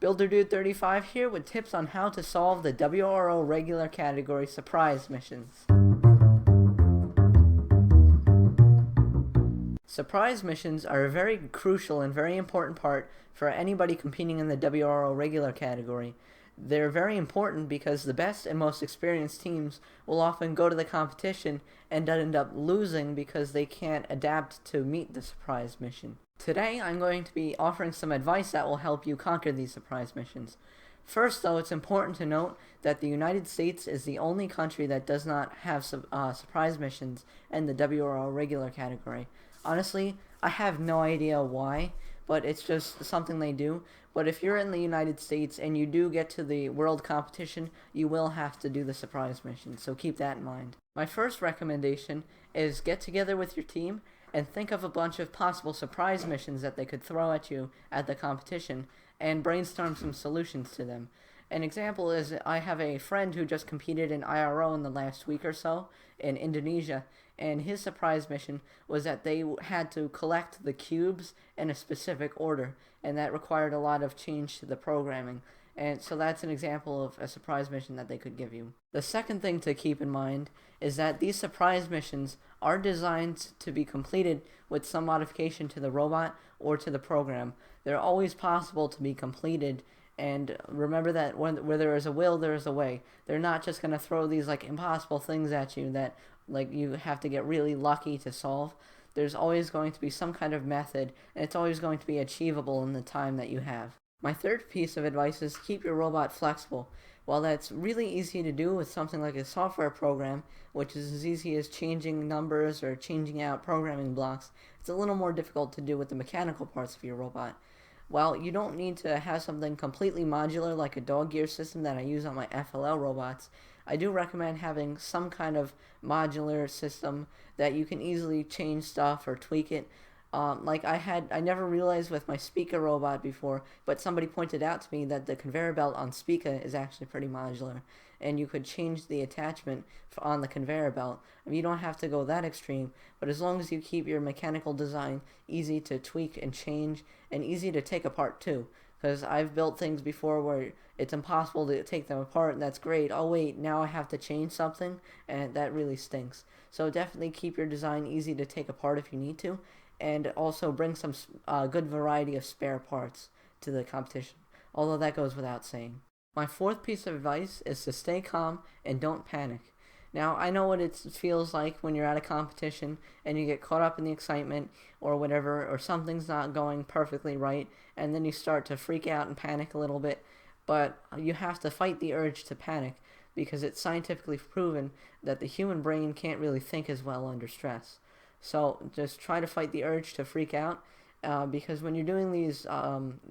BuilderDude35 here with tips on how to solve the WRO regular category surprise missions. Surprise missions are a very crucial and very important part for anybody competing in the WRO regular category. They're very important because the best and most experienced teams will often go to the competition and end up losing because they can't adapt to meet the surprise mission. Today I'm going to be offering some advice that will help you conquer these surprise missions. First though, it's important to note that the United States is the only country that does not have surprise missions in the WRO regular category. Honestly, I have no idea why, but it's just something they do. But if you're in the United States and you do get to the world competition, you will have to do the surprise mission, so keep that in mind. My first recommendation is get together with your team and think of a bunch of possible surprise missions that they could throw at you at the competition and brainstorm some solutions to them. An example is I have a friend who just competed in IRO in the last week or so in Indonesia, and his surprise mission was that they had to collect the cubes in a specific order, and that required a lot of change to the programming. And so that's an example of a surprise mission that they could give you. The second thing to keep in mind is that these surprise missions are designed to be completed with some modification to the robot or to the program. They're always possible to be completed, and remember that where there is a will, there is a way. They're not just going to throw these like impossible things at you that like you have to get really lucky to solve. There's always going to be some kind of method, and it's always going to be achievable in the time that you have. My third piece of advice is keep your robot flexible. While that's really easy to do with something like a software program, which is as easy as changing numbers or changing out programming blocks, it's a little more difficult to do with the mechanical parts of your robot. While you don't need to have something completely modular like a dog gear system that I use on my FLL robots, I do recommend having some kind of modular system that you can easily change stuff or tweak it. I never realized with my Spica robot before, but somebody pointed out to me that the conveyor belt on Spica is actually pretty modular, and you could change the attachment on the conveyor belt. I mean, you don't have to go that extreme, but as long as you keep your mechanical design easy to tweak and change, and easy to take apart too. Because I've built things before where it's impossible to take them apart, and that's great. Oh wait, now I have to change something, and that really stinks. So definitely keep your design easy to take apart if you need to, and also bring some good variety of spare parts to the competition, although that goes without saying. My fourth piece of advice is to stay calm and don't panic. Now, I know what it feels like when you're at a competition and you get caught up in the excitement or whatever, or something's not going perfectly right, and then you start to freak out and panic a little bit, but you have to fight the urge to panic because it's scientifically proven that the human brain can't really think as well under stress. So just try to fight the urge to freak out, because when you're doing these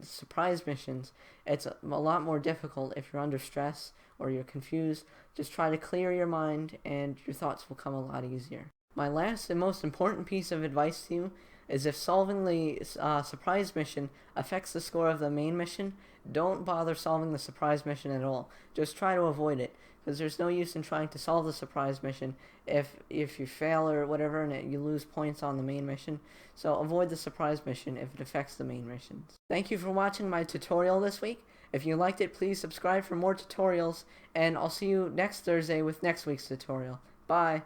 surprise missions, it's a lot more difficult if you're under stress or you're confused. Just try to clear your mind and your thoughts will come a lot easier. My last and most important piece of advice to you is if solving the surprise mission affects the score of the main mission, don't bother solving the surprise mission at all. Just try to avoid it, because there's no use in trying to solve the surprise mission if you fail or whatever and you lose points on the main mission. So avoid the surprise mission if it affects the main missions. Thank you for watching my tutorial this week. If you liked it, please subscribe for more tutorials, and I'll see you next Thursday with next week's tutorial. Bye!